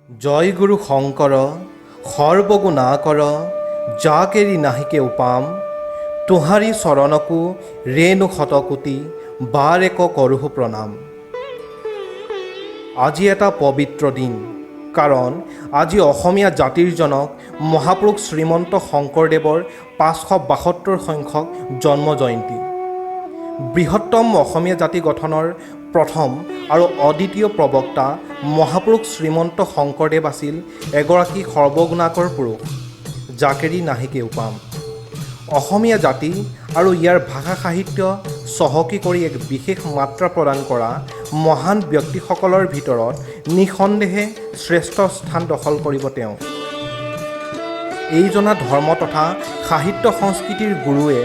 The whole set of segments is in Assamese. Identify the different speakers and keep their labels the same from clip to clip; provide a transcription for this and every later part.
Speaker 1: জয় গুৰু শংকৰ সৰ্বগুণাকৰ যাক এৰি নাহিকে উপাম তোহাৰী চৰণকো ৰেণু শতকোটি বাৰ এক কৰোহো প্ৰণাম। আজি এটা পবিত্ৰ দিন, কাৰণ আজি অসমীয়া জাতিৰ জনক মহাপুৰুষ শ্ৰীমন্ত শংকৰদেৱৰ ৫৭২ সংখ্যক জন্ম জয়ন্তী। বৃহত্তম অসমীয়া জাতি গঠনৰ প্ৰথম আৰু অদ্বিতীয় প্ৰবক্তা মহাপুৰুষ শ্ৰীমন্ত শংকৰদেৱ আছিল এগৰাকী সৰ্বগুণাকৰ পুৰুষ, যাক এৰি নাহিকে উপাম। অসমীয়া জাতি আৰু ইয়াৰ ভাষা সাহিত্য চহকী কৰি এক বিশেষ মাত্ৰা প্ৰদান কৰা মহান ব্যক্তিসকলৰ ভিতৰত নিঃসন্দেহে শ্ৰেষ্ঠ স্থান দখল কৰিব তেওঁ। এইজনা ধৰ্ম তথা সাহিত্য সংস্কৃতিৰ গুৰুৱে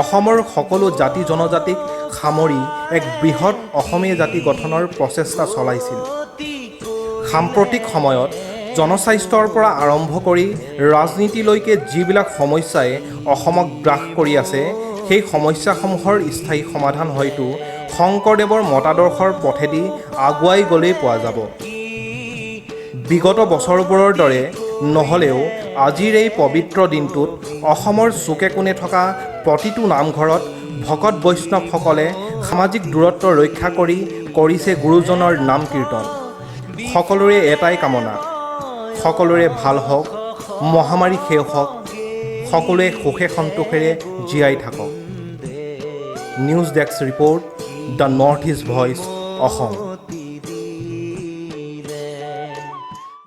Speaker 1: অসমৰ সকলো জাতি জনজাতিক সামৰি এক বৃহৎ অসমীয়া জাতি গঠনৰ প্ৰচেষ্টা চলাইছিল। সাম্প্ৰতিক সময়ত জনস্বাস্থ্যৰ পৰা আৰম্ভ কৰি ৰাজনীতিলৈকে যিবিলাক সমস্যাই অসমক গ্ৰাস কৰি আছে, সেই সমস্যাসমূহৰ স্থায়ী সমাধান হয়তো শংকৰদেৱৰ মতাদৰ্শৰ পথেদি আগুৱাই গ'লেই পোৱা যাব। বিগত বছৰবোৰৰ দৰে নহ'লেও আজিৰ এই পবিত্ৰ দিনটোত অসমৰ চুকে কোণে থকা প্ৰতিটো নামঘৰত ভকত বৈষ্ণৱসকলে সামাজিক দূৰত্ব ৰক্ষা কৰি কৰিছে গুৰুজনৰ নাম কীৰ্তন। সকলোৰে এটাই কামনা, সকলোৰে ভাল হওক, মহামাৰী শেষ হওক, সকলোৱে সুখে সন্তোষেৰে জীয়াই থাকক। News desk report, the north east voice, Assam.